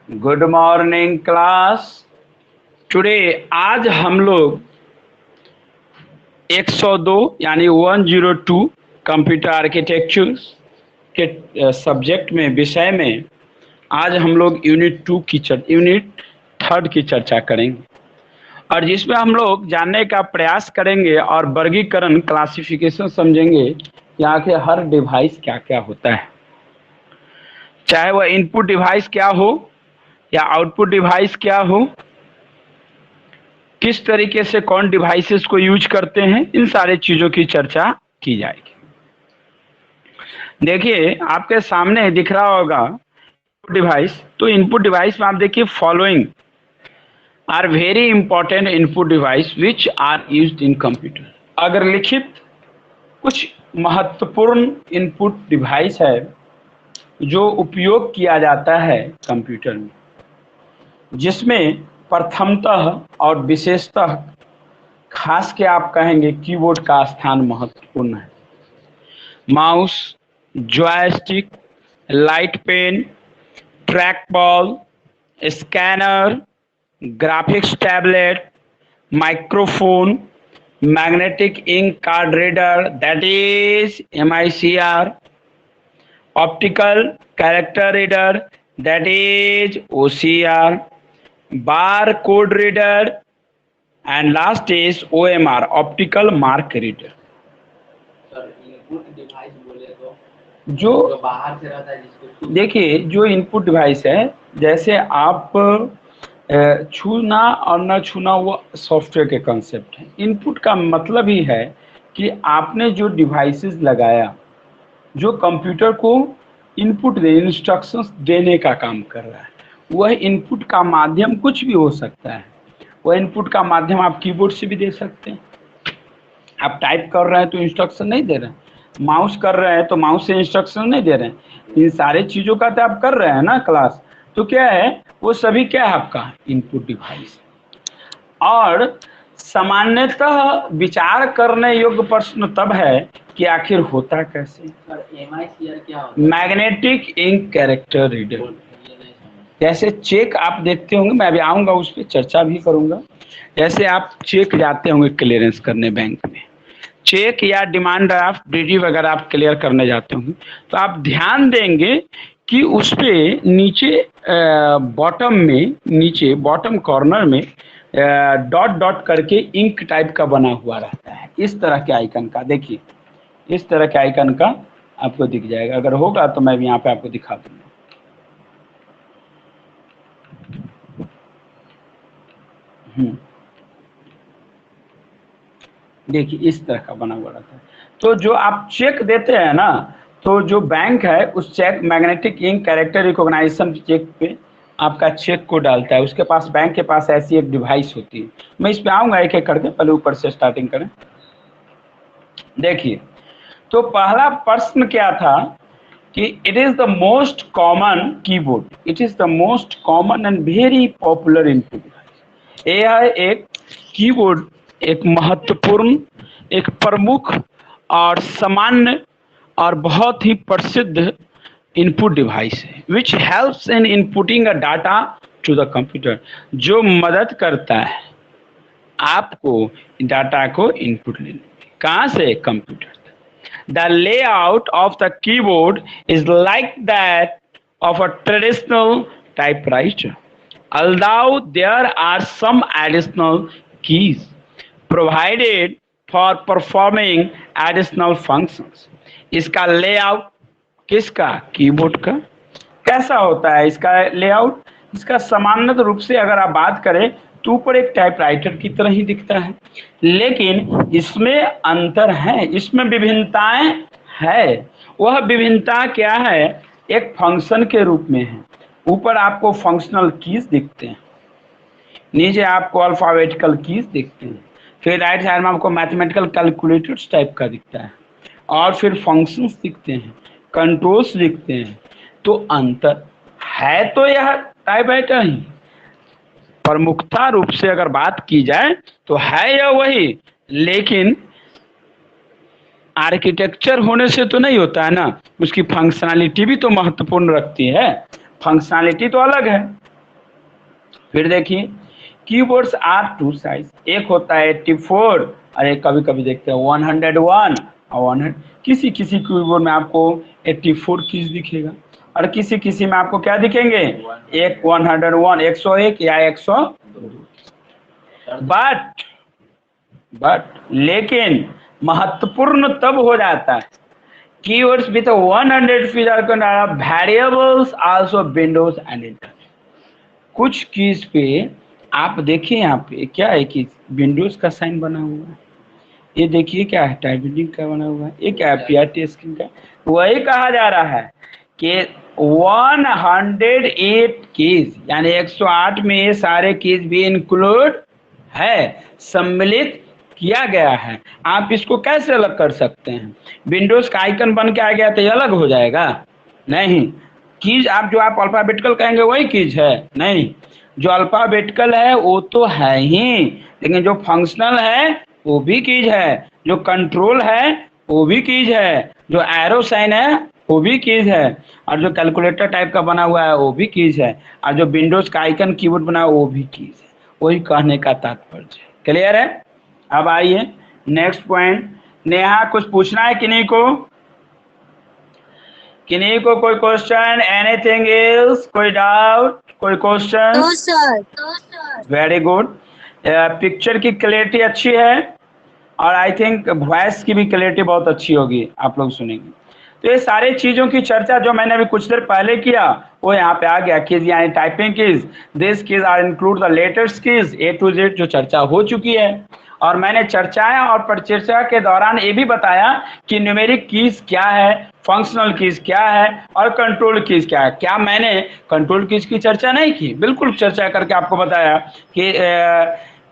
Good morning class. Today आज हम लोग 102 यानी 102 कंप्यूटर आर्किटेक्चर के सब्जेक्ट में विषय में आज हम लोग यूनिट थर्ड की चर्चा करेंगे और जिसमें हम लोग जानने का प्रयास करेंगे और वर्गीकरण क्लासिफिकेशन समझेंगे कि आखिर हर डिवाइस क्या क्या होता है, चाहे वह इनपुट डिवाइस क्या हो या आउटपुट डिवाइस क्या हो, किस तरीके से कौन डिवाइसेस को यूज करते हैं, इन सारे चीजों की चर्चा की जाएगी। देखिए आपके सामने दिख रहा होगा डिवाइस। तो इनपुट डिवाइस में आप देखिए following are very important input device which are used in computer. अगर लिखित कुछ महत्वपूर्ण इनपुट डिवाइस है जो उपयोग किया जाता है कंप्यूटर में, जिसमें प्रथमतः और विशेषतः खास के आप कहेंगे कीबोर्ड का स्थान महत्वपूर्ण है। Mouse, joystick, light pen, track ball, scanner, graphics tablet, microphone, magnetic ink card reader that is MICR, optical character reader that is OCR, bar code reader and last is OMR, optical mark reader। Input device बोले तो जो बाहर से रहता है जिसको देखिए जो इनपुट डिवाइस है, जैसे आप छूना और न छूना वो सॉफ्टवेयर के कंसेप्ट है। इनपुट का मतलब ही है कि आपने जो डिवाइसेस लगाया जो कंप्यूटर को इनपुट दे, इंस्ट्रक्शंस देने का काम कर रहा है, वह इनपुट का माध्यम कुछ भी हो सकता है। वह इनपुट का माध्यम आप कीबोर्ड से भी दे सकते हैं। आप टाइप कर रहे हैं तो इंस्ट्रक्शन नहीं दे रहे हैं, माउस कर रहे हैं तो माउस से इंस्ट्रक्शन नहीं दे रहे हैं। इन सारे चीज़ों का तो आप कर रहे हैं ना क्लास। तो क्या है, वो सभी क्या है आपका इनपुट डिवाइस। और सामान्यतः विचार करने योग्य प्रश्न तब है कि आखिर होता कैसे। MICR क्या होता है? Magnetic ink character reader. ये नहीं समझ। जैसे चेक आप देखते होंगे, मैं अभी आऊँगा उस पर चर्चा भी करूँगा। जैसे आप चेक जाते होंगे क्लियरेंस करने बैंक में, चेक या डिमांड ड्राफ्ट DD वगैरह आप क्लियर करने जाते होंगे, तो आप ध्यान देंगे कि उस पे नीचे बॉटम में, नीचे बॉटम कॉर्नर में डॉट डॉट करके इंक टाइप का बना हुआ रहता है। इस तरह के आइकन का देखिए, इस तरह के आइकन का आपको दिख जाएगा। अगर होगा तो मैं भी यहाँ पे आपको दिखा दूंगा। देखिए इस तरह का बना हुआ रहता है। तो जो आप चेक देते हैं ना, तो जो बैंक है उस cheque magnetic ink character recognization cheque पे आपका चेक को डालता है। उसके पास, बैंक के पास ऐसी एक डिवाइस होती है। मैं इस पे आऊँगा एक एक करके, पहले ऊपर से स्टार्टिंग करें। देखिए तो पहला प्रश्न क्या था कि it is the most common keyboard, it is the most common and very popular input device. यह है एक कीबोर्ड, एक महत्वपूर्ण, एक प्रमुख और सामान्य और बहुत ही प्रसिद्ध इनपुट डिवाइस है which helps in inputting a data to the computer, जो मदद करता है आपको डाटा को इनपुट लेने में। कहाँ से? Computer. The layout of the keyboard is like that of a traditional typewriter, although there are some additional keys provided for performing additional functions। इसका लेआउट किसका? कीबोर्ड का। कैसा होता है इसका लेआउट? इसका सामान्य रूप से अगर आप बात करें तो ऊपर एक टाइपराइटर की तरह ही दिखता है, लेकिन इसमें अंतर है, इसमें विभिन्नताएं है। वह विभिन्नता क्या है? एक फंक्शन के रूप में है। ऊपर आपको फंक्शनल कीज दिखते हैं, नीचे आपको अल्फाबेटिकल कीज दिखते हैं, फिर राइट साइड में आपको मैथमेटिकल कैलकुलेटर्स टाइप का दिखता है, और फिर फंक्शंस दिखते हैं, कंट्रोल्स दिखते हैं। तो अंतर है तो यह टाइपराइटर ही। प्रमुखता रूप से अगर बात की जाए तो है यह वही, लेकिन आर्किटेक्चर होने से तो नहीं होता है ना, उसकी फंक्शनैलिटी भी तो महत्वपूर्ण रखती है। फंक्शनैलिटी तो अलग है, फिर देखिए कीबोर्ड्स आर टू साइज, एक होता है 84 और एक कभी कभी देखते हैं 101 और 100। किसी किसी कीबोर्ड में आपको 84 कीज दिखेगा और किसी किसी में आपको क्या दिखेंगे, एक 101 101 या 102। बट लेकिन महत्वपूर्ण तब हो जाता है keywords with 100 feet are variables also windows and enter। कुछ कीज पे आप देखिए, यहाँ पे क्या है कि विंडोज का साइन बना हुआ है, ये देखिए क्या है टाइपिंग का बना हुआ है, ये क्या है पीआरटी स्क्रीन का। वही कहा जा रहा है कि 108 कीज यानी 108 में ये सारे कीज भी इंक्लूड है, सम्मिलित किया गया है। आप इसको कैसे अलग कर सकते हैं, विंडोज का आइकन बन के आ गया तो ये अलग हो जाएगा? नहीं, कीज आप जो आप अल्फाबेटिकल कहेंगे वही कीज है? नहीं, जो अल्फाबेटिकल है वो तो है ही, लेकिन जो फंक्शनल है वो भी कीज है, जो कंट्रोल है वो भी कीज है, जो एरो साइन है वो भी कीज है, और जो कैलकुलेटर टाइप का बना हुआ है वो भी कीज है, और जो विंडोज का आइकन कीबोर्ड बना है वो भी कीज है। वही कहने का तात्पर्य है। क्लियर है? अब आइए नेक्स्ट पॉइंट। नेहा कुछ पूछना है किन्हीं को? किन्हीं को कोई क्वेश्चन, एनीथिंग एल्स, कोई डाउट, कोई question? No sir. Very good. Picture की क्लैरिटी अच्छी है और आई थिंक वॉइस की भी क्लैरिटी बहुत अच्छी होगी, आप लोग सुनेंगे। तो ये सारे चीजों की चर्चा जो मैंने अभी कुछ देर पहले किया वो यहाँ पे आ गया। कीज यानी typing keys, this keys are include the latest keys A to Z, जो चर्चा हो चुकी है। और मैंने चर्चाएं और परिचर्चा के दौरान ये भी बताया कि न्यूमेरिक कीज क्या है, फंक्शनल कीज क्या है और कंट्रोल कीज क्या है। क्या मैंने कंट्रोल कीज की चर्चा नहीं की? बिल्कुल चर्चा करके आपको बताया कि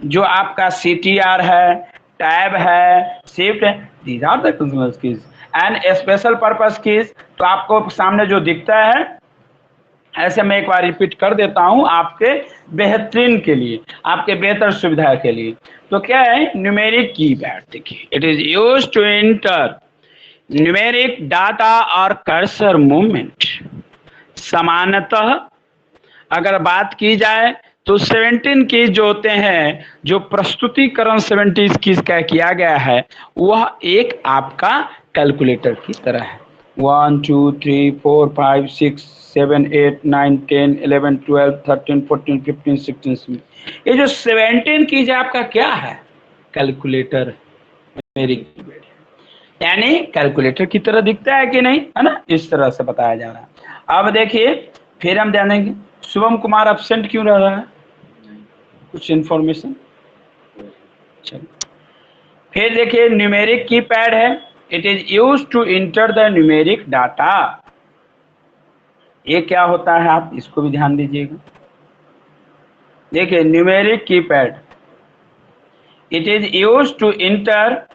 जो आपका CTR है, टैब है, शिफ्ट है, these are the functional keys and special purpose keys. तो आपको सामने जो दिखता है, ऐसे मैं एक बार रिपीट कर देता हूं आपके बेहतरीन के लिए, आपके बेहतर सुविधा के लिए। तो क्या है न्यूमेरिक कीपैड? देखिए, it is used to enter numeric data और कर्सर मूवमेंट। सामान्यतः अगर बात की जाए तो 17 कीज जो होते हैं, जो प्रस्तुतिकरण 17 कीज का किया गया है, वह एक आपका कैलकुलेटर की तरह है। 1 2 3 4 5 6 7 8 9 10 11 12 13 14 15 16। ये जो 17 कीज आपका क्या है? कैलकुलेटर मेरी कीबोर्ड, यानी कैलकुलेटर की तरह दिखता है कि नहीं, है ना? इस तरह से बताया जा रहा है। अब देखिए फिर हम जानेंगे शुभम कुमार एब्सेंट क्यों रह रहा है, कुछ इंफॉर्मेशन। चलिए फिर देखिए न्यूमेरिक कीपैड है, it is used to enter the numeric data. ये क्या होता है आप इसको भी ध्यान दीजिएगा। देखिए numeric keypad, it is used to enter,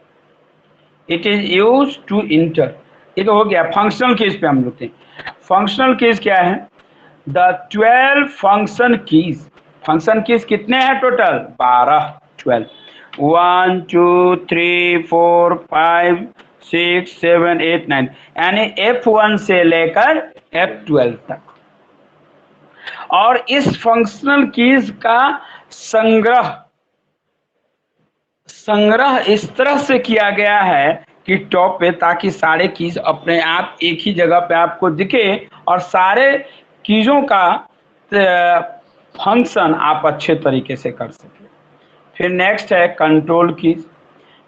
it is used to enter, ये तो हो गया। फंक्शनल कीज पे हम लोग थे। फंक्शनल कीज क्या है? The 12 function keys. Function keys कितने हैं टोटल? 12, 12। 1 2 3 4 5 6 7 8 9, यानी F1 से लेकर F12 तक। और इस फंक्शनल कीज का संग्रह इस तरह से किया गया है कि टॉप पे, ताकि सारे कीज अपने आप एक ही जगह पे आपको दिखे और सारे कीजों का फंक्शन आप अच्छे तरीके से कर सके। फिर नेक्स्ट है control keys.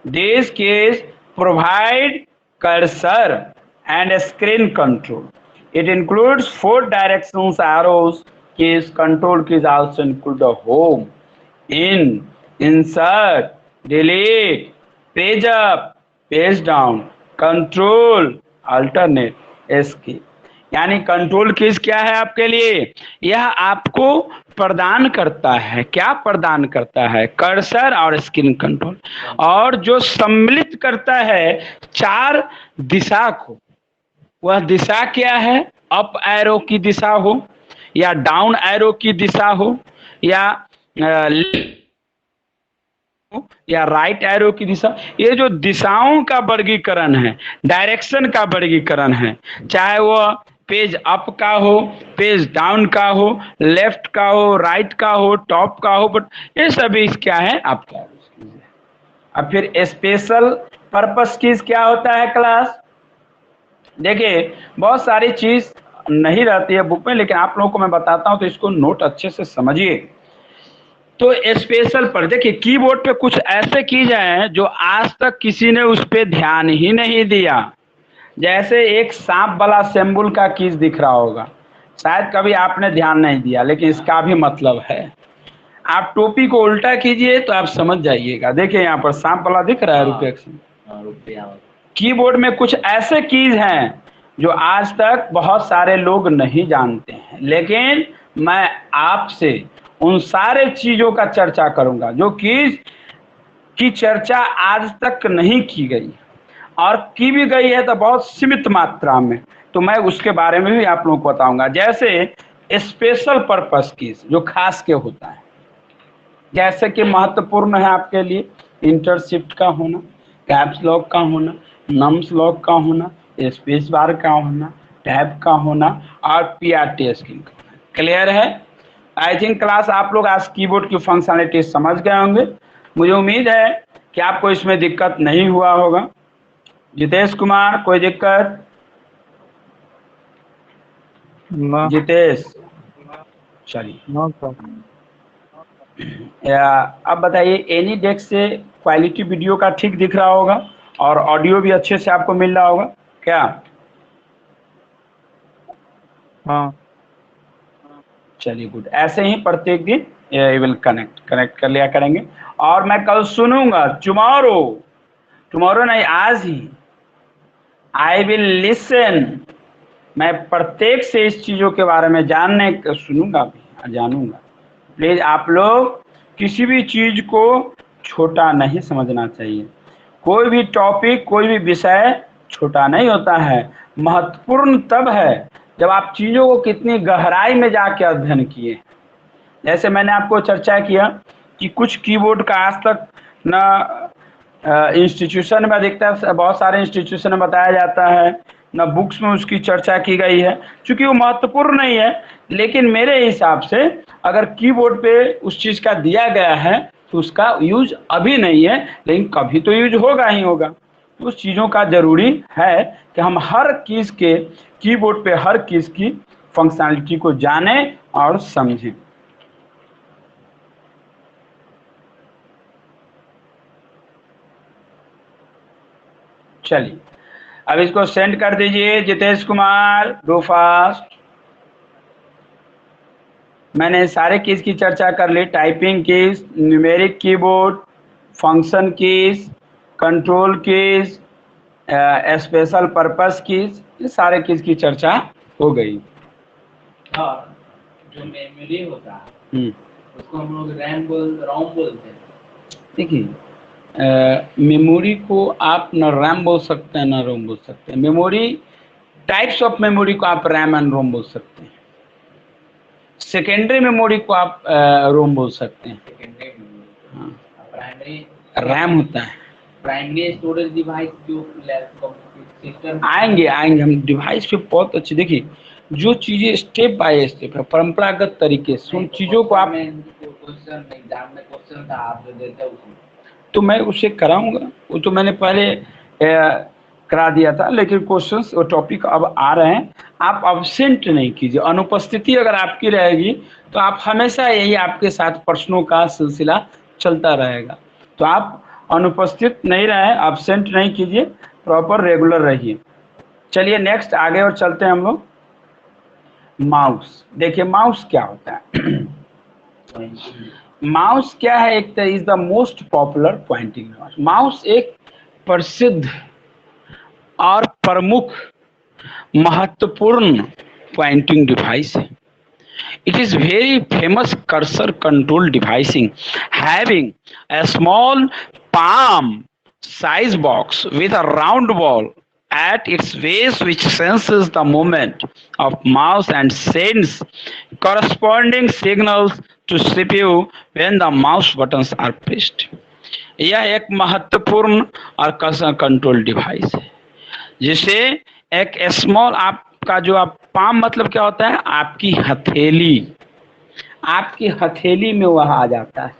This keys provide cursor and screen control. It includes 4 directions arrows keys. Control keys also include the home, in, insert, delete, page up, page down, control, alternate, escape। यानी control keys क्या है आपके लिए? यह आपको प्रदान करता है, क्या प्रदान करता है? कर्सर और स्क्रीन कंट्रोल, और जो सम्मिलित करता है 4 दिशा को। वह दिशा क्या है? अप एरो की दिशा हो या डाउन एरो की दिशा हो या राइट एरो की दिशा। ये जो दिशाओं का वर्गीकरण है, डायरेक्शन का वर्गीकरण है, चाहे वो पेज अप का हो, पेज डाउन का हो, लेफ्ट का हो, राइट का हो, टॉप का हो, बट ये सभी क्या है आपका। अब फिर स्पेशल पर्पस कीज क्या होता है क्लास? देखिए बहुत सारी चीज नहीं रहती है बुक में, लेकिन आप लोगों को मैं बताता हूं तो इसको नोट अच्छे से समझिए। तो स्पेशल पर देखिए कीबोर्ड पे कुछ ऐसे कीज हैं जो आज तक किसी ने उस पे ध्यान ही नहीं दिया। जैसे एक सांप वाला सिंबल का कीज दिख रहा होगा, शायद कभी आपने ध्यान नहीं दिया, लेकिन इसका भी मतलब है। आप टोपी को उल्टा कीजिए तो आप समझ जाइएगा। देखिए यहाँ पर सांप वाला दिख रहा है रुपये रुपया। कीबोर्ड में कुछ ऐसे कीज हैं जो आज तक बहुत सारे लोग नहीं जानते हैं, लेकिन मैं आपसे उन सारे चीजों का चर्चा करूंगा जो कीज की चर्चा आज तक नहीं की गई, और की भी गई है तो बहुत सीमित मात्रा में। तो मैं उसके बारे में भी आप लोगों को बताऊंगा। जैसे स्पेशल पर्पस कीज जो खास के होता है, जैसे कि महत्वपूर्ण है आपके लिए इंटरशिफ्ट का होना, कैप्स लॉक का होना, नम्स लॉक का होना, स्पेस बार का होना, टैब का होना और पीआरटी स्क्रीन का होना। क्लियर है? आई थिंक क्लास आप लोग आज कीबोर्ड की फंक्शनलिटी समझ गए होंगे। मुझे उम्मीद है कि आपको इसमें दिक्कत नहीं हुआ होगा। जितेश कुमार, कोई दिक्कत? जितेश, चलिए अब बताइए, एनी डेस्क से क्वालिटी वीडियो का ठीक दिख रहा होगा और ऑडियो भी अच्छे से आपको मिल रहा होगा क्या? हाँ, चलिए गुड। ऐसे ही प्रत्येक दिन ये विल कनेक्ट कर लिया करेंगे। और मैं कल सुनूंगा, टुमारो नहीं, आज ही आई विल लिसन। मैं प्रत्येक से इस चीजों के बारे में सुनूंगा भी, जानूंगा। प्लीज आप लोग किसी भी चीज को छोटा नहीं समझना चाहिए। कोई भी टॉपिक, कोई भी विषय छोटा नहीं होता है। महत्वपूर्ण तब है जब आप चीजों को कितनी गहराई में जाके अध्ययन किए। जैसे मैंने आपको चर्चा किया कि कुछ कीबोर्ड का आज तक न इंस्टीट्यूशन में अधिकतर, बहुत सारे इंस्टीट्यूशन में बताया जाता है, न बुक्स में उसकी चर्चा की गई है, क्योंकि वो महत्वपूर्ण नहीं है। लेकिन मेरे हिसाब से अगर कीबोर्ड पे उस चीज का दिया गया है तो उसका यूज अभी नहीं है, लेकिन कभी तो यूज होगा ही होगा। उस चीजों का जरूरी है कि हम हर कीज के कीबोर्ड पे हर कीज की फंक्शनलिटी को जानें और समझें। चलिए अब इसको सेंड कर दीजिए। Jitesh Kumar, do fast. मैंने सारे कीज की चर्चा कर ली, typing keys, numeric keyboard, function keys, control keys, special purpose keys, ये सारे कीज की चर्चा हो गई। और जो मेमोरी होता है उसको हम लोग रोम बोलते हैं। देखिए मेमोरी को आप न रैम बोल सकते हैं न रोम बोल सकते हैं। मेमोरी, टाइप्स ऑफ मेमोरी को आप रैम एंड रोम बोल सकते हैं। सेकेंडरी मेमोरी को आप रोम बोल सकते हैं। सेकेंडरी मेमोरी, हाँ, प्राइमरी रैम होता है। प्राइमरी स्टोरेज डिवाइस जो सिस्टम आएंगे हम डिवाइस पे बहुत अच्छी। देखिए जो चीजें स्टेप बाय स्टेप है, परंपरागत तरीके से उन चीजों को आप, क्वेश्चन एग्जाम में क्वेश्चन था, आप जो देते हो तो मैं उसे कराऊंगा। वो तो मैंने पहले करा दिया था, लेकिन क्वेश्चंस और टॉपिक अब आ रहे हैं। आप अब्सेंट नहीं कीजिए। अनुपस्थिति अगर आपकी रहेगी तो आप हमेशा यही आपके साथ प्रश्नों का सिलसिला चलता रहेगा। तो आप अनुपस्थित नहीं रहे, अब्सेंट नहीं कीजिए, प्रॉपर रेगुलर रहिए। चलिए नेक्स्ट आगे और चलते हैं हम लोग। माउस, देखिए माउस क्या होता है। माउस क्या है? एक is the most popular pointing device. Mouse एक प्रसिद्ध और प्रमुख महत्वपूर्ण पॉइंटिंग डिवाइस है। It is very famous cursor control device having a small palm size box with a round ball at its base which senses the movement of mouse and sends corresponding signals to CPU when the mouse buttons are pressed. यह एक महत्वपूर्ण और cursor control device है जिसे एक small आपका जो आप पाम मतलब क्या होता है? आपकी हथेली, आपकी हथेली में वह आ जाता है।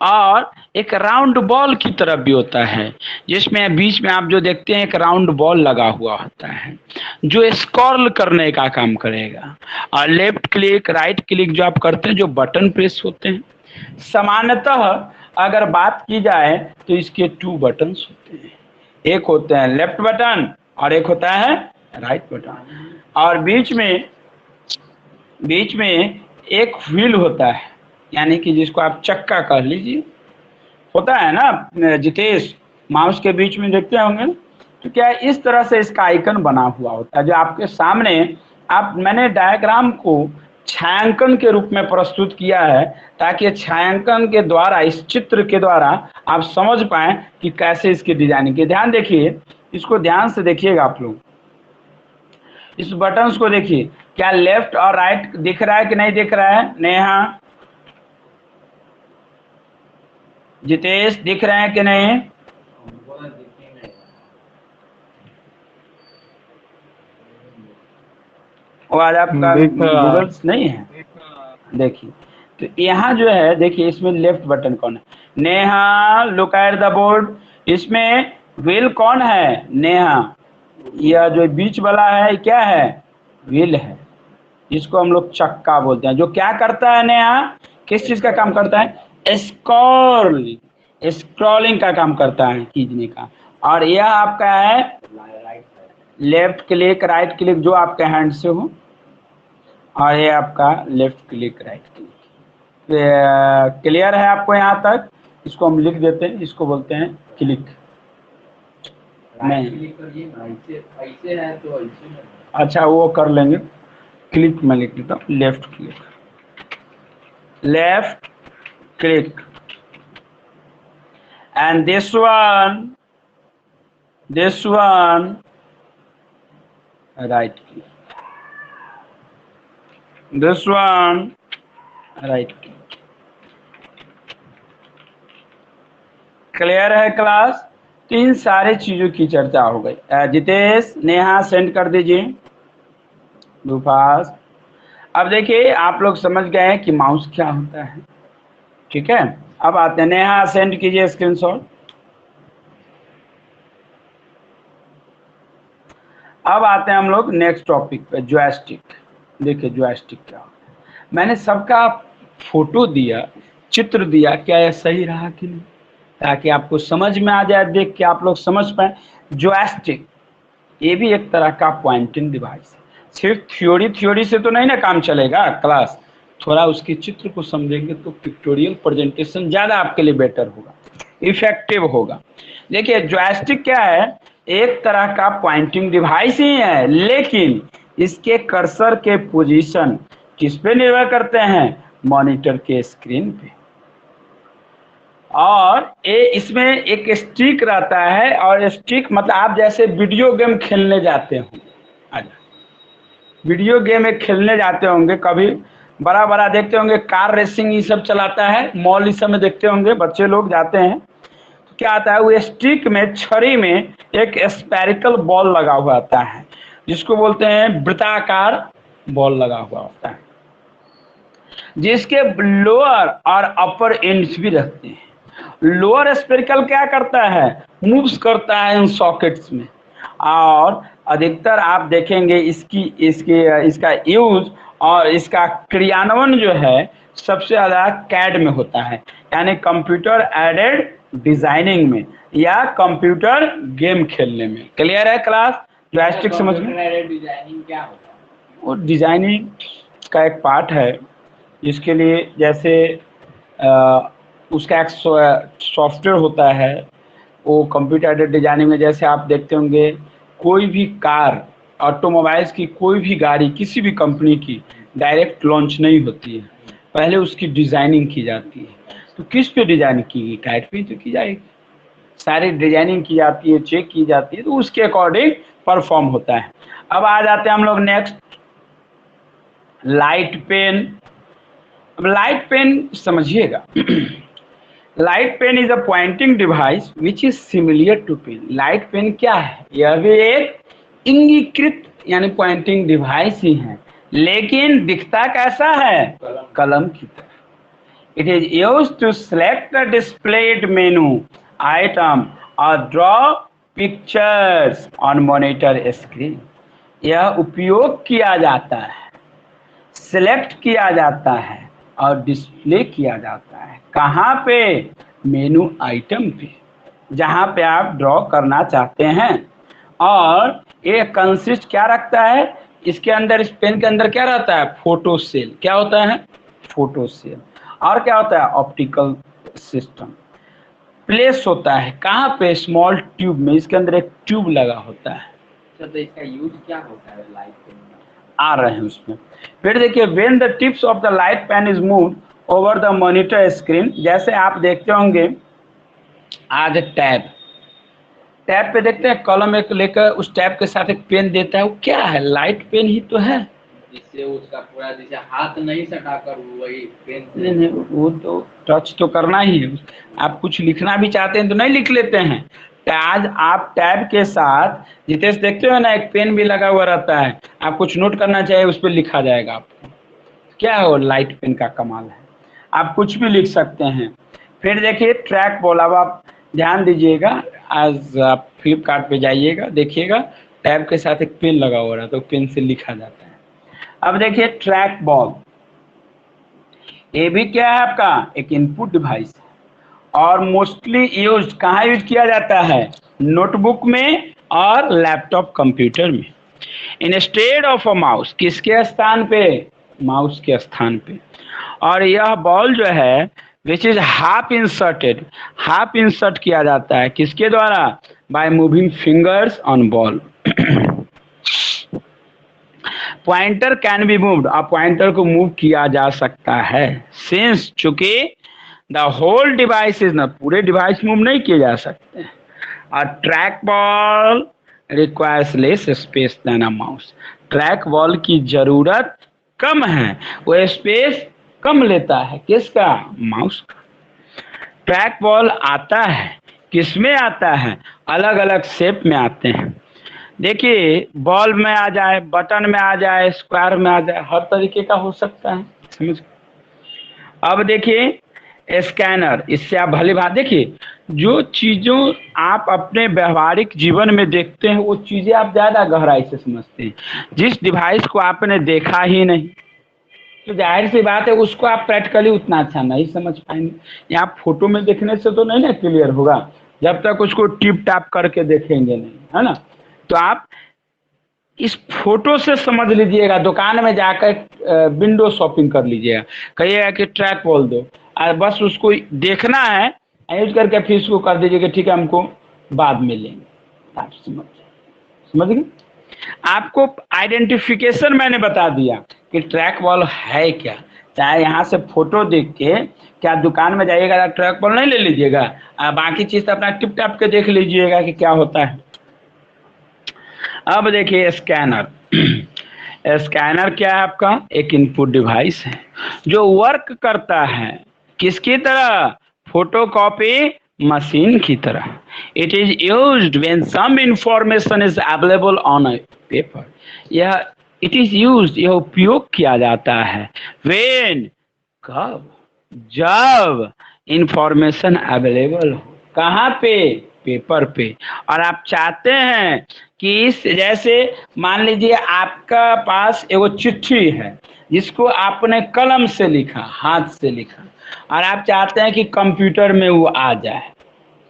और एक राउंड बॉल की तरफ भी होता है, जिसमें बीच में आप जो देखते हैं एक राउंड बॉल लगा हुआ होता है, जो स्क्रॉल करने का काम करेगा। और लेफ्ट क्लिक, राइट क्लिक जो आप करते हैं, जो बटन प्रेस होते हैं, सामान्यतः अगर बात की जाए तो इसके 2 बटन्स होते हैं। एक होते हैं लेफ्ट बटन और एक होता है राइट बटन। और बीच में एक व्हील होता है, यानी कि जिसको आप चक्का कह लीजिए, होता है ना जितेश, माउस के बीच में देखते होंगे। तो क्या इस तरह से इसका आइकन बना हुआ होता है, जो आपके सामने मैंने डायग्राम को छायांकन के रूप में प्रस्तुत किया है, ताकि छायांकन के द्वारा, इस चित्र के द्वारा आप समझ पाएं कि कैसे इसकी डिजाइनिंग की। ध्यान देखिए, इसको ध्यान से देखिएगा आप लोग, इस बटन्स को देखिए, क्या लेफ्ट और राइट दिख रहा है कि नहीं दिख रहा है? नेहा, जितेश, दिख रहे हैं कि नहीं? वो आज आपका गूगल नहीं है, देखिए। तो यहाँ जो है, देखिए इसमें लेफ्ट बटन कौन है? Neha, look at the board. इसमें व्हील कौन है? नेहा। यह जो बीच वाला है क्या है? व्हील है। इसको हम लोग चक्का बोलते हैं। जो क्या करता है नेहा? किस चीज का काम करता है? स्क्रॉलिंग का काम करता है, खींचने का। और यह आपका है लेफ्ट क्लिक, राइट क्लिक, जो आपके हैंड से हो। और ये आपका left click, right click. Clear है आपको यहाँ तक? इसको हम लिख देते हैं, इसको बोलते हैं क्लिक। नहीं, ऐसे है तो ऐसे में। अच्छा वो कर लेंगे। क्लिक में लिख देता हूँ, left click, left click. And this one right click, this one right click. Clear है क्लास? तो इन सारे चीजों की चर्चा हो गई। जितेश, नेहा सेंड कर दीजिए फास्ट। अब देखिए, आप लोग समझ गए हैं कि माउस क्या होता है, ठीक है। अब आते हैं, नेहा सेंड कीजिए स्क्रीनशॉट। अब आते हैं हम लोग नेक्स्ट टॉपिक पे, जॉयस्टिक। देखिए जॉयस्टिक क्या होता है। मैंने सबका फोटो दिया, चित्र दिया, क्या यह सही रहा कि नहीं, ताकि आपको समझ में आ जाए, देख के आप लोग समझ पाए। जॉयस्टिक ये भी एक तरह का पॉइंटिंग डिवाइस है। सिर्फ थ्योरी से तो नहीं ना काम चलेगा क्लास, थोड़ा उसके चित्र को समझेंगे तो पिक्टोरियल प्रेजेंटेशन ज्यादा आपके लिए बेटर होगा, इफेक्टिव होगा। देखिए जॉयस्टिक क्या है? एक तरह का पॉइंटिंग डिवाइस ही है, लेकिन इसके कर्सर के पोजीशन किस पे निर्भर करते हैं? मॉनिटर के स्क्रीन पे। और इसमें एक स्टिक रहता है, और स्टिक मतलब आप जैसे वीडियो गेम खेलने जाते हो, वीडियो गेम एक खेलने जाते होंगे, कभी बड़ा देखते होंगे, कार रेसिंग ये सब चलाता है, मॉल इस सब में देखते होंगे, बच्चे लोग जाते हैं। तो क्या आता है, वो स्टिक में, छड़ी में एक स्फेरिकल बॉल लगा हुआ आता है, जिसको बोलते हैं वृत्ताकार बॉल लगा हुआ होता है, जिसके लोअर और अपर एंड्स भी रहते हैं। लोअर स्फेरिकल क्या करता है? मूव्स करता है इन सॉकेट्स में। और अधिकतर आप देखेंगे इसका यूज और इसका क्रियान्वयन जो है सबसे ज्यादा कैड में होता है, यानी कंप्यूटर एडेड डिजाइनिंग में, या कंप्यूटर गेम खेलने में। क्लियर है क्लास? जॉयस्टिक समझ में? डिजाइनिंग क्या होता है? वो डिजाइनिंग का एक पार्ट है, जिसके लिए जैसे उसका एक सॉफ्टवेयर होता है, वो कंप्यूटर एडेड डिजाइनिंग में। जैसे आप देखते होंगे, कोई भी कार, ऑटोमोबाइल्स की कोई भी गाड़ी किसी भी कंपनी की डायरेक्ट लॉन्च नहीं होती है, पहले उसकी डिजाइनिंग की जाती है। तो किस पे डिजाइनिंग की गई? टायर पे तो की जाएगी, सारी डिजाइनिंग की जाती है, चेक की जाती है, तो उसके अकॉर्डिंग परफॉर्म होता है। अब आ जाते हैं हम लोग नेक्स्ट, लाइट पेन। अब लाइट पेन समझिएगा। Light pen is a pointing device which is similar to pen. Light pen क्या है? यह भी एक इंगीकृत यानी पॉइंटिंग डिवाइस ही है, लेकिन दिखता कैसा है? कलम की तरह। It is used to select the displayed menu item और draw pictures on monitor screen. यह उपयोग किया जाता है, सिलेक्ट किया जाता है और डिस्प्ले किया जाता है। कहाँ पे? मेनू आइटम पे, जहाँ पे आप ड्रॉ करना चाहते हैं। और ये कंसिस्ट क्या रखता है? इसके अंदर, इस पेन के अंदर क्या रहता है? Photo cell. क्या होता है? Photo cell. और क्या होता है? ऑप्टिकल सिस्टम प्लेस होता है। कहाँ पे? स्मॉल ट्यूब में। इसके अंदर एक ट्यूब लगा होता है। तो इसका यूज क्या होता है लाइट पेन में? आ रहे हैं उसमें। फिर देखिए, when the tips of the light pen is moved over the monitor screen, जैसे आप देखते होंगे आज टैब पे देखते हैं, कलम एक लेकर उस टैब के साथ एक पेन देता है। वो क्या है? लाइट पेन ही तो है। जिससे उसका पूरा जैसे हाथ नहीं सटाकर वही पेन से नहीं, वो तो टच तो करना ही है। आप कुछ लिखना भी चाहते हैं तो नहीं लिख लेते हैं। आज आप टैब के साथ, जितेश देखते हो ना, एक पेन भी लगा हुआ रहता है। आप कुछ नोट करना चाहिए, उस पर लिखा जाएगा आपको। क्या है वो? लाइट पेन का कमाल है। आप कुछ भी लिख सकते हैं। फिर देखिए ट्रैक बॉल। अब आप ध्यान दीजिएगा, आज आप फ्लिपकार्ट पे जाइएगा, देखिएगा टैब के साथ एक पेन लगा हुआ रहता है, तो पेन से लिखा जाता है। अब देखिए ट्रैक बॉल, ये भी क्या है? आपका एक इनपुट डिवाइस है और मोस्टली यूज कहाँ यूज किया जाता है? नोटबुक में और लैपटॉप कंप्यूटर में। इंस्टेड ऑफ अ माउस, किसके स्थान पे? माउस के स्थान पे। और यह बॉल जो है which is half inserted, half insert किया जाता है किसके द्वारा? By moving fingers on ball. Pointer can be moved, अब पॉइंटर को मूव किया जा सकता है। सिंस चूंकि the whole device is not, पूरे डिवाइस मूव नहीं किए जा सकते। और track ball requires less space than a mouse, track ball की जरूरत कम है, वो स्पेस कम लेता है। किसका? माउस का। ट्रैक बॉल आता है, किसमें आता है? अलग अलग शेप में आते हैं। देखिए, बॉल में आ जाए, बटन में आ जाए, स्क्वायर में आ जाए, हर तरीके का हो सकता है। समझ? अब देखिए स्कैनर, इससे आप भली बात, देखिए जो चीजों आप अपने व्यवहारिक जीवन में देखते हैं वो चीजें आप ज्यादा गहराई से समझते हैं। जिस डिवाइस को आपने देखा ही नहीं, तो जाहिर सी बात है उसको आप प्रैक्टिकली उतना अच्छा नहीं समझ पाएंगे। यहाँ फोटो में देखने से तो नहीं ना क्लियर होगा, जब तक उसको टिप टाप करके देखेंगे नहीं, है ना? तो आप इस फोटो से समझ लीजिएगा। दुकान में जाकर विंडो शॉपिंग कर लीजिएगा, कहिएगा कि ट्रैक बोल दो, और बस उसको देखना है, यूज करके फिर उसको कर दीजिएगा ठीक है, हमको बाद में लेंगे। आप समझ गए? आपको आइडेंटिफिकेशन मैंने बता दिया कि ट्रैक बॉल है क्या। चाहे यहाँ से फोटो देख के क्या दुकान में जाइएगा ट्रैक बॉल नहीं ले लीजिएगा, बाकी चीज अपना टिप टाप के देख लीजिएगा कि क्या होता है। अब देखिए स्कैनर। स्कैनर क्या है? आपका एक इनपुट डिवाइस है जो वर्क करता है किसकी तरह? फोटोकॉपी मशीन की तरह। It is used when some information is available on a paper. यह इट इज यूज्ड, यह उपयोग किया जाता है व्हेन, कब? जब इंफॉर्मेशन अवेलेबल हो। कहाँ पे? पेपर पे। और आप चाहते हैं कि इस, जैसे मान लीजिए आपका पास एगो चिट्ठी है जिसको आपने कलम से लिखा, हाथ से लिखा, और आप चाहते हैं कि कंप्यूटर में वो आ जाए,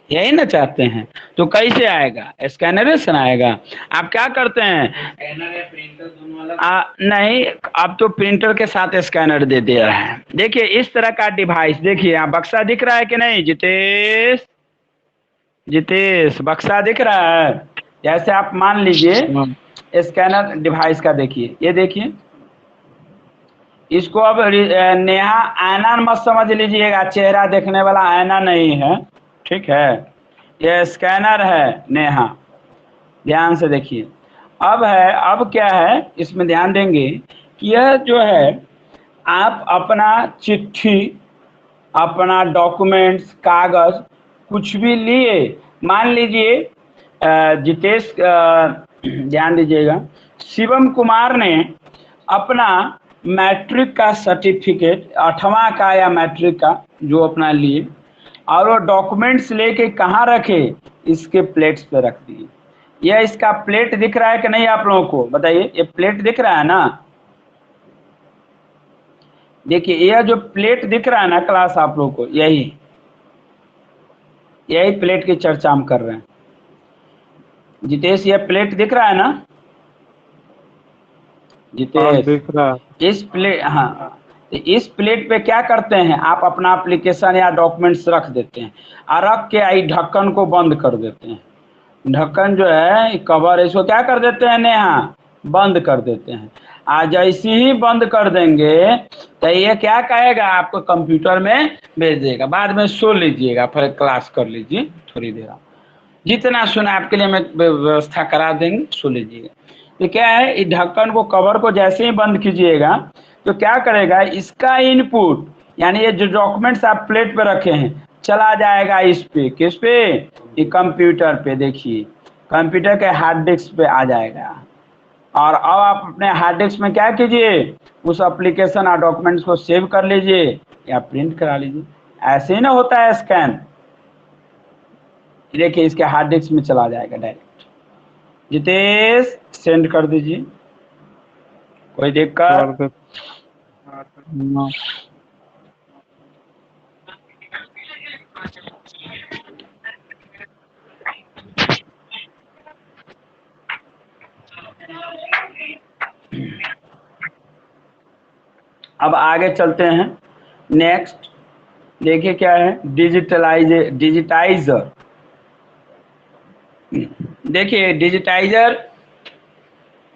यही ना चाहते हैं? तो कैसे आएगा? स्कैनर से आएगा। आप क्या करते हैं? स्कैनर या प्रिंटर दोनों अलग? नहीं, अब तो प्रिंटर के साथ स्कैनर दे दे रहा है। देखिए इस तरह का डिवाइस, देखिए यहाँ बक्सा दिख रहा है कि नहीं जितेश? जितेश बक्सा दिख रहा है? जैसे आप मान लीजिए स्कैनर डिवाइस का, देखिए ये देखिए, इसको अब नेहा आईना मत समझ लीजिएगा, चेहरा देखने वाला आईना नहीं है, ठीक है? ये स्कैनर है नेहा, ध्यान से देखिए। अब है, अब क्या है इसमें ध्यान देंगे कि यह जो है आप अपना चिट्ठी, अपना डॉक्यूमेंट्स, कागज कुछ भी लिए, मान लीजिए जितेश ध्यान दीजिएगा, शिवम कुमार ने अपना मैट्रिक का सर्टिफिकेट 8वां का या मैट्रिक का जो अपना लिए और वो डॉक्यूमेंट्स लेके कहाँ रखे, इसके प्लेट्स पे रख दिए। यह इसका प्लेट दिख रहा है कि नहीं आप लोगों को बताइए, ये प्लेट दिख रहा है ना? देखिए यह जो प्लेट दिख रहा है ना क्लास आप लोगों को, यही प्लेट की चर्चा हम कर रहे हैं। जितेश यह प्लेट दिख रहा है ना जितेश? दिख रहा है। इस प्लेट, हाँ, इस प्लेट पे क्या करते हैं आप, अपना एप्लीकेशन या डॉक्यूमेंट्स रख देते हैं और रख के आई ढक्कन को बंद कर देते हैं। ढक्कन जो है कवर, इसको क्या कर देते हैं नेहा, बंद कर देते हैं। आज जैसे ही बंद कर देंगे तो ये क्या कहेगा, आपको कंप्यूटर में भेज देगा। बाद में सो लीजिएगा, फिर क्लास कर लीजिए थोड़ी देर, जितना सुना आपके लिए मैं व्यवस्था करा देंगे, सो लीजिएगा। तो क्या है, इस ढक्कन को, कवर को जैसे ही बंद कीजिएगा तो क्या करेगा, इसका इनपुट यानी ये जो डॉक्यूमेंट्स आप प्लेट पे रखे हैं चला जाएगा इस पे, किस पे, ये कंप्यूटर पे। देखिए कंप्यूटर के हार्ड डिस्क पे आ जाएगा और अब आप अपने हार्ड डिस्क में क्या कीजिए, उस एप्लीकेशन और डॉक्यूमेंट्स को सेव कर लीजिए या प्रिंट करा लीजिए। ऐसे ही ना होता है स्कैन, देखिए इसके हार्ड डिस्क में चला जाएगा डायरेक्ट। जितेश सेंड कर दीजिए, कोई दिक्कत? अब आगे चलते हैं। नेक्स्ट देखिए क्या है, डिजिटाइजर। देखिए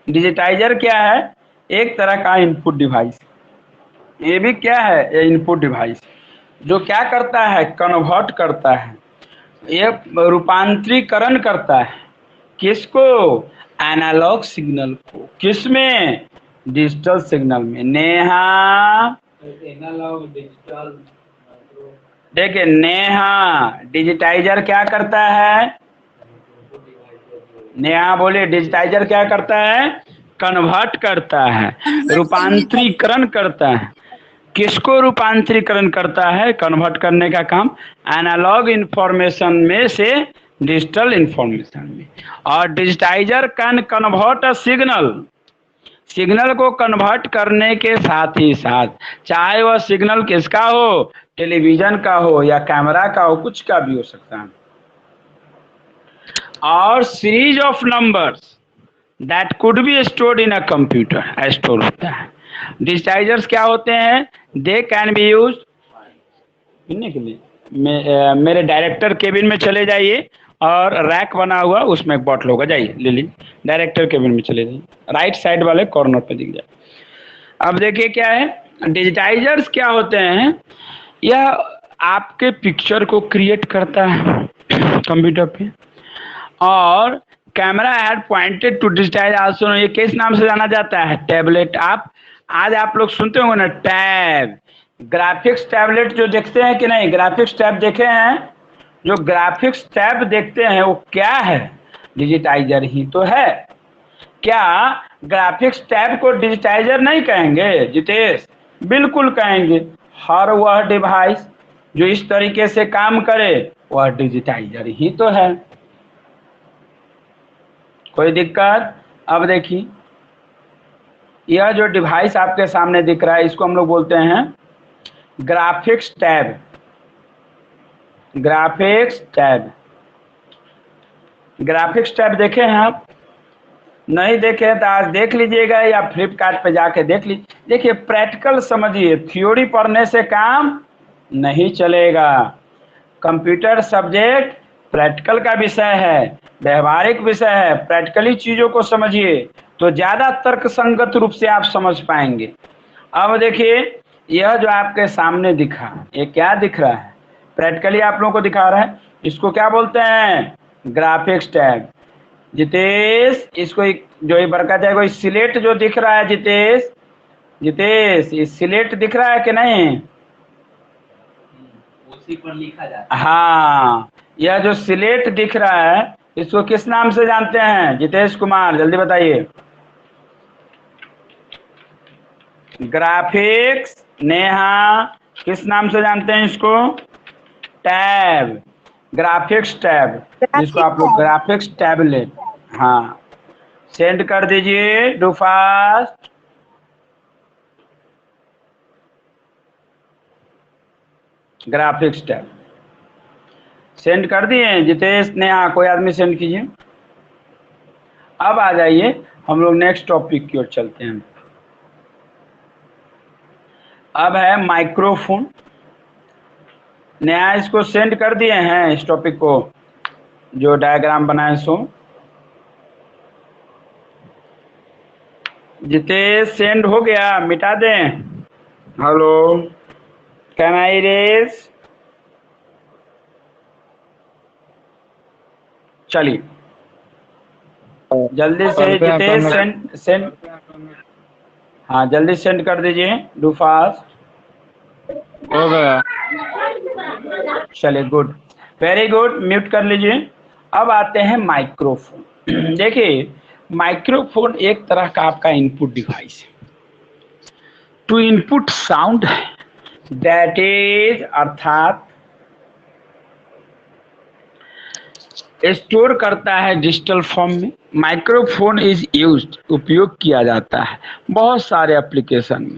डिजिटाइजर क्या है, एक तरह का इनपुट डिवाइस। ये भी क्या है, ये इनपुट डिवाइस जो क्या करता है, कन्वर्ट करता है, ये रूपांतरीकरण करता है। किसको, एनालॉग सिग्नल को, किसमें, डिजिटल सिग्नल में। नेहा एनालॉग डिजिटल, देखिए नेहा, डिजिटाइजर क्या करता है, नेहा बोले, डिजिटाइजर क्या करता है, कन्वर्ट करता है, रूपांतरीकरण करता है। किसको रूपांतरीकरण करता है, कन्वर्ट करने का काम, एनालॉग इंफॉर्मेशन में से डिजिटल इंफॉर्मेशन में। और digitiser can convert a signal को कन्वर्ट करने के साथ ही साथ, चाहे वह सिग्नल किसका हो, टेलीविजन का हो या कैमरा का हो, कुछ का भी हो सकता है। और series of numbers that could be stored in a computer, store होता है। डिजिटाइजर्स क्या होते हैं, दे कैन बी यूज पढ़ने के लिए। मेरे डायरेक्टर केबिन में चले जाइए और रैक बना हुआ उसमें एक बॉटल होगा, जाइए ले लीजिए, डायरेक्टर केबिन में चले जाइए, राइट साइड वाले कॉर्नर पे दिख जाए। अब देखिए क्या है, डिजिटाइजर्स क्या होते हैं, यह आपके पिक्चर को क्रिएट करता है कंप्यूटर पे। और camera had pointed to digitize also, ये किस नाम से जाना जाता है, टैबलेट। आज आप लोग सुनते होंगे ना टैब, ग्राफिक्स टैबलेट जो देखते हैं कि नहीं, ग्राफिक्स टैब देखे हैं, जो ग्राफिक्स टैब देखते हैं वो क्या है, डिजिटाइजर ही तो है। क्या ग्राफिक्स टैब को डिजिटाइजर नहीं कहेंगे जितेश? बिल्कुल कहेंगे। हर वह डिवाइस जो इस तरीके से काम करे वह डिजिटाइजर ही तो है। कोई दिक्कत? अब देखिए यह जो डिवाइस आपके सामने दिख रहा है इसको हम लोग बोलते हैं ग्राफिक्स टैब। ग्राफिक्स टैब देखे हैं आप? नहीं देखे तो आज देख लीजिएगा या फ्लिपकार्ट पे जाके देख लीजिए। देखिए प्रैक्टिकल समझिए, थ्योरी पढ़ने से काम नहीं चलेगा। कंप्यूटर सब्जेक्ट प्रैक्टिकल का विषय है, व्यवहारिक विषय है। प्रैक्टिकली चीजों को समझिए तो ज्यादा तर्कसंगत रूप से आप समझ पाएंगे। अब देखिए यह जो आपके सामने दिखा, ये क्या दिख रहा है, प्रैक्टिकली आप लोगों को दिखा रहा है, इसको क्या बोलते हैं, ग्राफिक्स टैब। जितेश इसको जो ये बरकत है, कोई सिलेट जो दिख रहा है जितेश, ये सिलेट दिख रहा है कि नहीं? उसी पर लिखा जाता है। हाँ, यह जो सिलेट दिख रहा है इसको किस नाम से जानते हैं जितेश कुमार, जल्दी बताइए। ग्राफिक्स, नेहा किस नाम से जानते हैं इसको? टैब, ग्राफिक्स टैब, जिसको आप लोग ग्राफिक्स टैबलेट। हाँ, सेंड कर दीजिए, do fast. Graphics tab send कर दिए। जितेश, नेहा, कोई आदमी सेंड कीजिए। अब आ जाइए, हम लोग नेक्स्ट टॉपिक की ओर चलते हैं। अब है माइक्रोफोन। नेहा इसको सेंड कर दिए हैं, इस टॉपिक को, जो डायग्राम बनाए सो। जितेश सेंड हो गया, मिटा दें। Hello, can I erase? चलिए जल्दी से जितेश सेंड। हाँ जल्दी सेंड कर दीजिए, डू फास्ट। हो गया। चलिए गुड, वेरी गुड, म्यूट कर लीजिए। अब आते हैं माइक्रोफोन। देखिए, माइक्रोफोन एक तरह का आपका इनपुट डिवाइस है, टू इनपुट साउंड है, दैट इज अर्थात स्टोर करता है डिजिटल फॉर्म में। माइक्रोफोन इज यूज्ड, उपयोग किया जाता है बहुत सारे एप्लीकेशन में,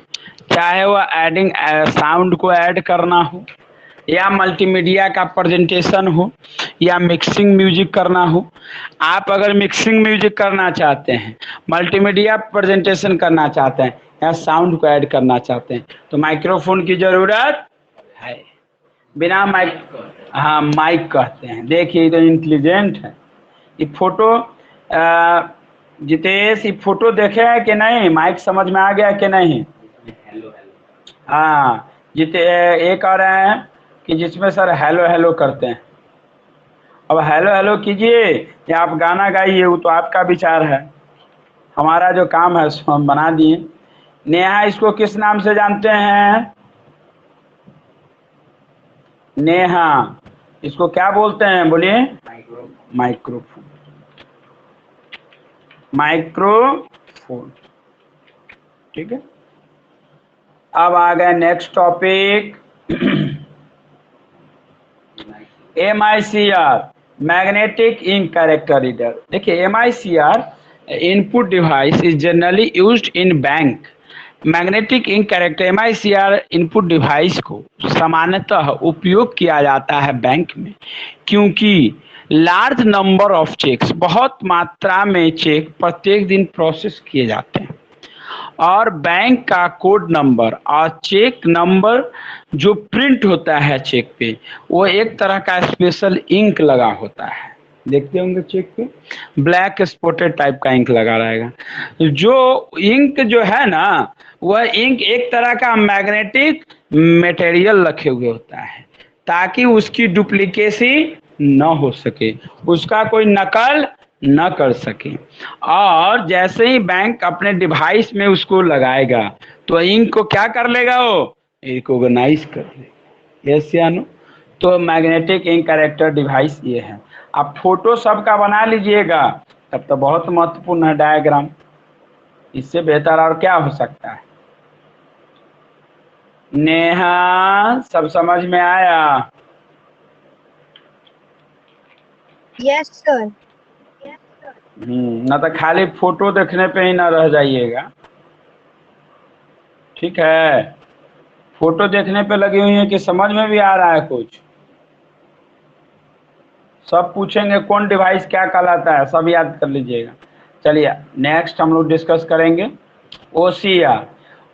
चाहे वह एडिंग साउंड को ऐड करना हो, या मल्टीमीडिया का प्रेजेंटेशन हो, या मिक्सिंग म्यूजिक करना हो। आप अगर मिक्सिंग म्यूजिक करना चाहते हैं, मल्टीमीडिया प्रेजेंटेशन करना चाहते हैं, या साउंड को ऐड करना चाहते हैं, तो माइक्रोफोन की जरूरत है। बिना माइक, हाँ माइक कहते हैं। देखिए तो इंटेलिजेंट है। ये फोटो जितेश, ये फोटो देखे है कि नहीं? माइक समझ में आ गया कि नहीं? हाँ, ये कह रहे हैं कि जिसमें सर हेलो हेलो करते हैं। अब हेलो हेलो कीजिए या आप गाना गाइए, वो तो आपका विचार है। हमारा जो काम है उसको हम बना दिए। नेहा इसको किस नाम से जानते हैं? नेहा इसको क्या बोलते हैं, बोलिए? माइक्रोफोन। माइक्रोफोन, ठीक है। अब आ गए next topic, MICR, magnetic ink character reader. देखिए MICR input device is generally used in bank. Magnetic ink character MICR input device को सामान्यतः उपयोग किया जाता है बैंक में, क्योंकि लार्ज नंबर ऑफ चेक्स, बहुत मात्रा में चेक प्रत्येक दिन प्रोसेस किए जाते हैं, और बैंक का कोड नंबर और चेक नंबर जो प्रिंट होता है चेक पे, वो एक तरह का स्पेशल इंक लगा होता है। देखते होंगे चेक पे ब्लैक स्पॉटेड टाइप का इंक लगा रहेगा। जो इंक जो है ना, वह इंक एक तरह का मैग्नेटिक मटेरियल रखे हुए होता है, ताकि उसकी डुप्लीकेसी न हो सके, उसका कोई नकल न कर सके। और जैसे ही बैंक अपने डिवाइस में उसको लगाएगा, तो इंक को क्या कर लेगा? वो रिकॉग्नाइज कर लेगा। यस या नो? तो मैग्नेटिक इंक कैरेक्टर डिवाइस ये है। आप फोटो सबका बना लीजिएगा, तब तो बहुत महत्वपूर्ण है डायग्राम। इससे बेहतर और क्या हो सकता है? नेहा सब समझ में आया? Yes, sir. ना तो खाली फोटो देखने पे ही ना रह जाइएगा, ठीक है? फोटो देखने पे लगी हुई है कि समझ में भी आ रहा है कुछ? सब पूछेंगे कौन डिवाइस क्या कहलाता है, सब याद कर लीजिएगा। चलिए नेक्स्ट हम लोग डिस्कस करेंगे OCR,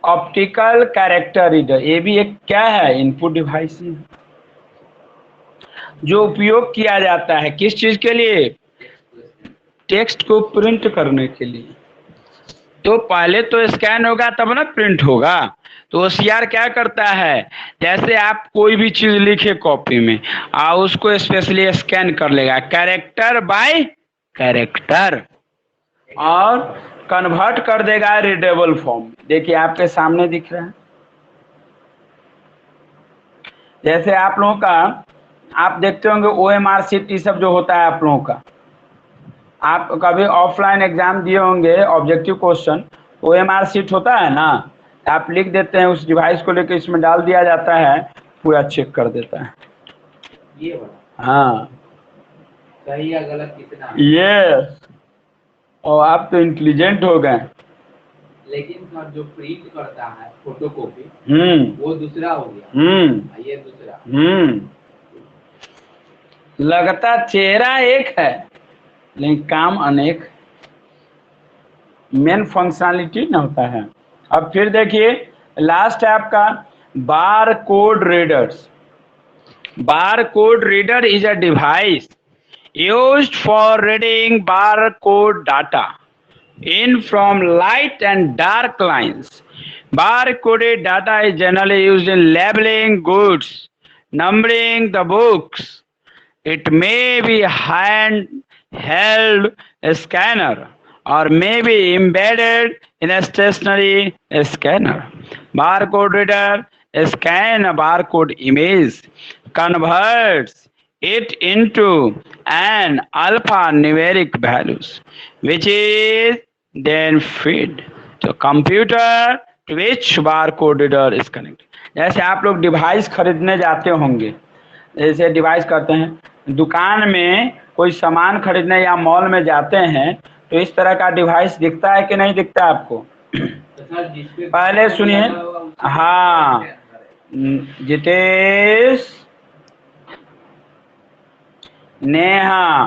ऑप्टिकल कैरेक्टर रीडर। ये भी एक क्या है? इनपुट डिवाइस है, जो उपयोग किया जाता है किस चीज के लिए? टेक्स्ट को प्रिंट करने के लिए। तो पहले तो स्कैन होगा तब ना प्रिंट होगा। तो OCR क्या करता है? जैसे आप कोई भी चीज लिखे कॉपी में, उसको स्पेशली स्कैन कर लेगा कैरेक्टर बाय कैरेक्टर, और कन्वर्ट कर देगा रीडेबल फॉर्म। देखिए आपके सामने दिख रहा है, जैसे आप लोगों का, आप देखते होंगे OMR शीट, ये सब जो होता है आप लोगों का, आप कभी ऑफलाइन एग्जाम दिए होंगे ऑब्जेक्टिव क्वेश्चन, OMR शीट होता है ना, आप लिख देते हैं, उस डिवाइस को लेकर इसमें डाल दिया जाता है, पूरा चेक कर देता है। ये वाला हाँ सही या गलत कितना है? यस, और आप तो इंटेलिजेंट हो गए। लेकिन सर जो प्रिंट करता है फोटोकॉपी वो दूसरा हो गया। ये दूसरा। लगता चेहरा एक है लेकिन काम अनेक, मेन फंक्शनलिटी न होता है। अब फिर देखिए लास्ट है आपका bar code readers. Bar code reader is a device used for reading barcode data in from light and dark lines. Barcoded data is generally used in labeling goods, numbering the books. It may be hand-held scanner or may be embedded in a stationary scanner. Barcode reader scan a barcode image, converts it into an alphanumeric values, which is then fed to computer to which barcode reader is connected. जैसे आप लोग device खरीदने जाते होंगे, जैसे device करते हैं दुकान में, कोई सामान खरीदने या मॉल में जाते हैं, तो इस तरह का डिवाइस दिखता है कि नहीं दिखता आपको? पहले सुनिए, हाँ जितेश, नेहा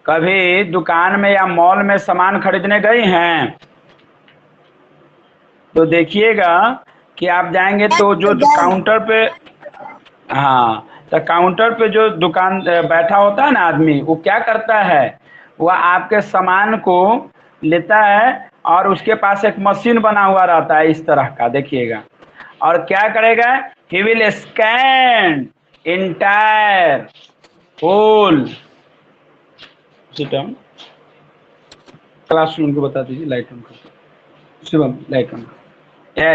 कभी दुकान में या मॉल में सामान खरीदने गई हैं? तो देखिएगा कि आप जाएंगे तो जो काउंटर पे, हाँ तो काउंटर पे जो दुकान बैठा होता है ना आदमी, वो क्या करता है, वह आपके सामान को लेता है और उसके पास एक मशीन बना हुआ रहता है इस तरह का, देखिएगा, और क्या करेगा, he will scan entire whole system. Classroom को बता दीजिए लाइट ऑन कर, Shivam light on.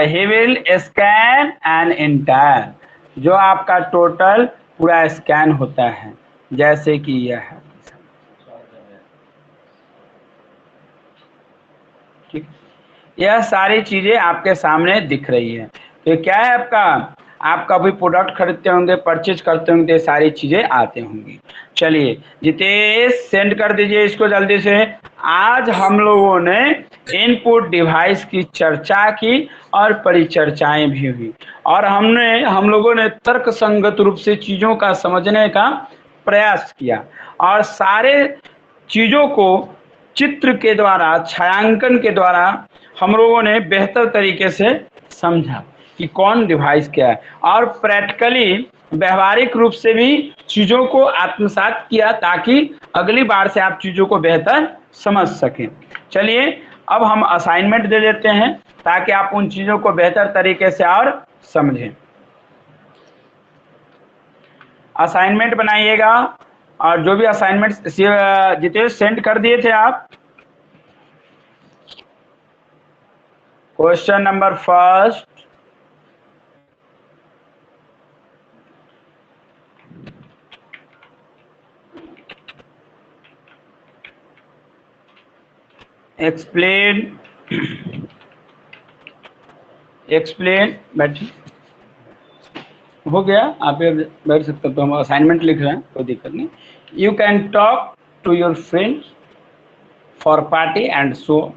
He will scan an entire, जो आपका टोटल पूरा स्कैन होता है, जैसे कि यह है, ठीक, यह सारी चीजें आपके सामने दिख रही है। तो क्या है आपका, आप कभी प्रोडक्ट खरीदते होंगे, परचेज करते होंगे, तो सारी चीजें आते होंगी। चलिए जितेश सेंड कर दीजिए इसको जल्दी से। आज हम लोगों ने इनपुट डिवाइस की चर्चा की और परिचर्चाएं भी हुई, और हम लोगों ने तर्क संगत रूप से चीजों का समझने का प्रयास किया, और सारे चीजों को चित्र के द्वारा, छायांकन के द्वारा हम लोगों ने बेहतर तरीके से समझा कि कौन डिवाइस क्या है, और प्रैक्टिकली व्यवहारिक रूप से भी चीजों को आत्मसात किया, ताकि अगली बार से आप चीजों को बेहतर समझ सकें। चलिए अब हम असाइनमेंट दे देते हैं ताकि आप उन चीजों को बेहतर तरीके से और समझें। असाइनमेंट बनाइएगा, और जो भी असाइनमेंट जितेश सेंड कर दिए थे आप, क्वेश्चन नंबर फर्स्ट, एक्सप्लेन बैठिए, हो गया, आप बैठ सकते हो। तो हम असाइनमेंट लिख रहे हैं, कोई दिक्कत नहीं। You can talk to your friends for party and so,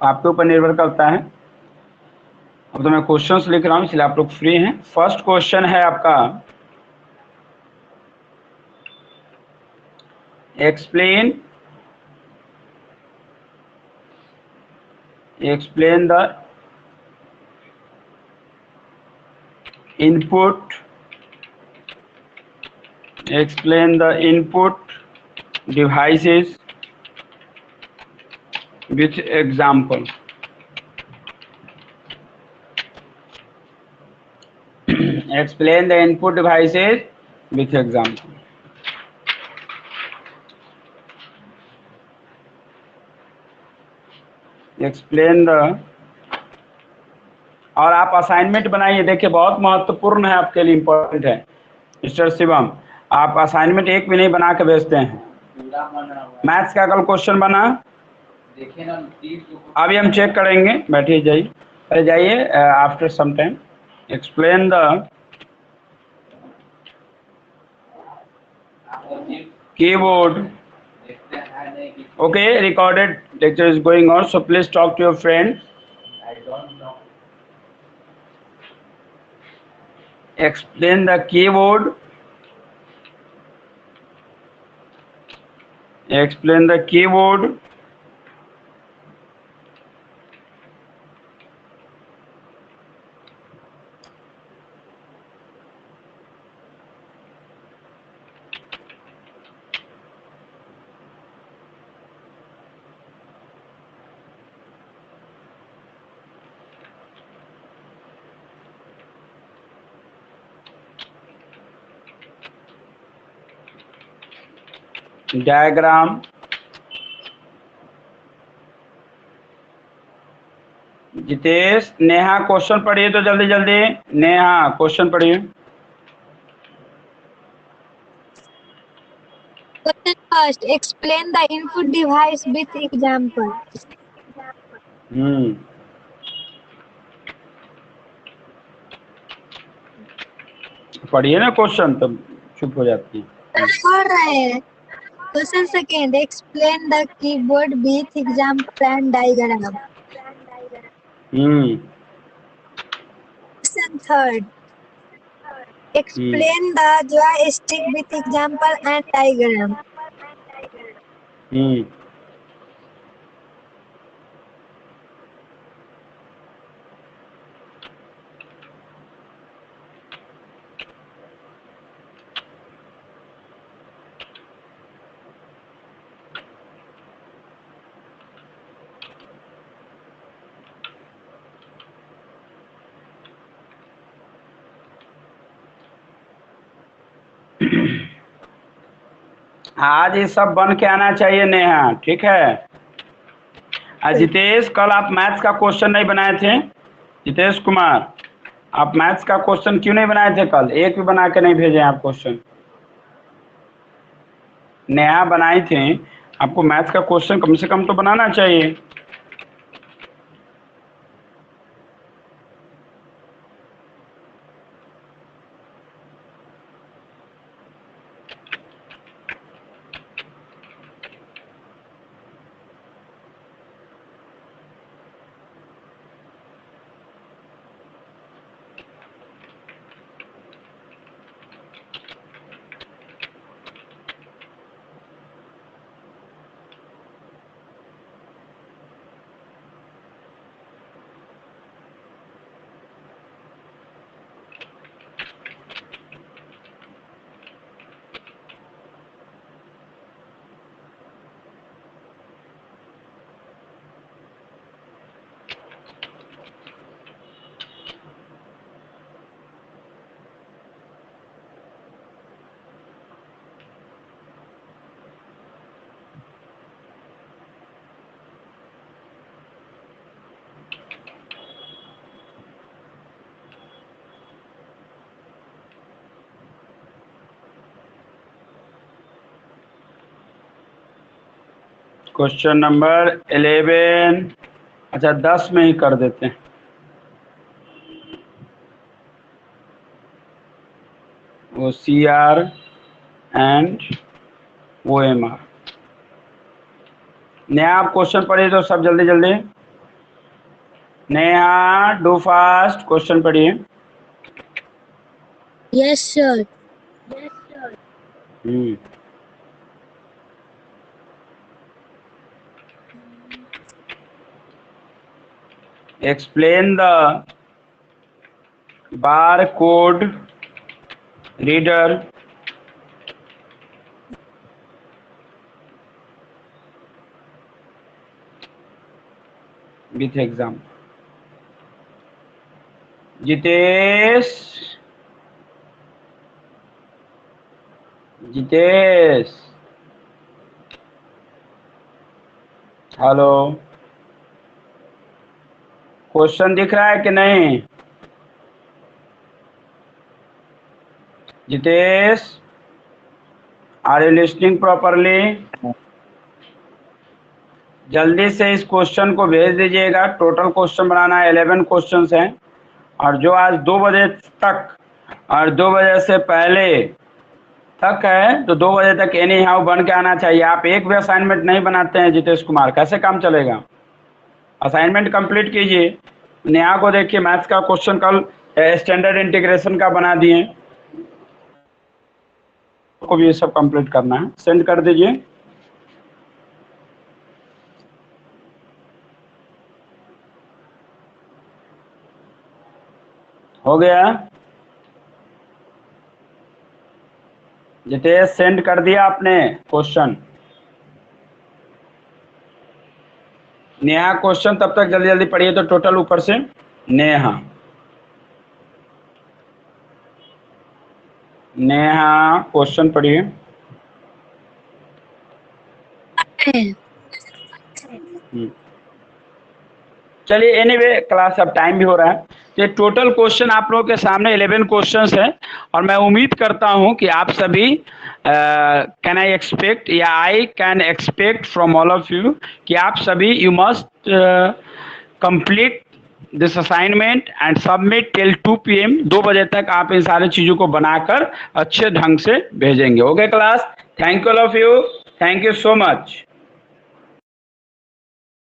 आपके ऊपर निर्भर करता है। अब तो मैं क्वेश्चंस लिख रहा हूँ इसलिए आप लोग फ्री हैं। फर्स्ट क्वेश्चन है आपका, explain the input devices with example. Explain the input devices with example. Explain the, और आप असाइनमेंट बनाइए, देखिए बहुत महत्वपूर्ण है आपके लिए, इम्पोर्टेंट है। मिस्टर शिवम, आप असाइनमेंट एक भी नहीं बना के भेजते हैं। मैथ्स का कल क्वेश्चन बना, देखिए ना, अभी हम चेक करेंगे, बैठिए जाइए। अरे जाइए, after some time explain the आपको चिप कीबोर्ड. देखते हैं नहीं कि Okay, recorded lecture is going on, so please talk to your friend. I don't know Explain the keyboard. Explain the keyboard. Diagram. Jitesh, Neha question पढ़िए तो जल्दी जल्दी. नेहा क्वेश्चन पढ़िए. Question first. Explain the input device with example. पढ़िए ना question, तब चुप हो जाती है. पढ़ रहे हैं. Question second. Explain the keyboard with example and diagram. Question third. Explain the joystick with example and diagram. आज ये सब बन के आना चाहिए नेहा, ठीक है. जितेश, कल आप मैथ्स का क्वेश्चन नहीं बनाए थे. जितेश कुमार, आप मैथ्स का क्वेश्चन क्यों नहीं बनाए थे कल? एक भी बना के नहीं भेजे आप क्वेश्चन. नेहा बनाई थी. आपको मैथ्स का क्वेश्चन कम से कम तो बनाना चाहिए. Question number 11. अच्छा 10 में ही कर देते हैं. वो CR एंड OMR. नेहा, आप क्वेश्चन पढ़िए तो सब जल्दी जल्दी. नेहा, डू फास्ट, क्वेश्चन पढ़िए. Yes, sir. Explain the barcode reader with example. Jitesh, Jitesh, hello, question दिख रहा है कि नहीं? Jitesh, are you listening properly? जल्दी से इस क्वेश्चन को भेज दीजिएगा। टोटल क्वेश्चन बनाना है, 11 क्वेश्चंस हैं, और जो आज 2 बजे तक और 2 बजे से पहले तक है, तो 2 बजे तक एनी हाउ बन के आना चाहिए। आप एक भी असाइनमेंट नहीं बनाते हैं जितेश कुमार, कैसे काम चलेगा? असाइनमेंट कंप्लीट कीजिए। नेहा को देखिए, मैथ्स का क्वेश्चन कल स्टैंडर्ड इंटीग्रेशन का बना दिए, को भी ये सब कंप्लीट करना है, सेंड कर दीजिए। हो गया जितेश, सेंड कर दिया आपने क्वेश्चन। नेहा क्वेश्चन तब तक जल्दी जल्दी पढ़िए, तो टोटल ऊपर से नेहा क्वेश्चन पढ़िए। चलिए, एनीवे क्लास अब टाइम भी हो रहा है। ये टोटल क्वेश्चन आप लोगों के सामने 11 क्वेश्चंस हैं, और मैं उम्मीद करता हूं कि आप सभी कैन आई एक्सपेक्ट, या I can expect from all of you कि आप सभी you must complete this assignment and submit till 2 PM। 2 बजे तक आप इन सारी चीज़ों को बनाकर अच्छे ढंग से भेजेंगे। Okay class, thank you all of you, thank you so much.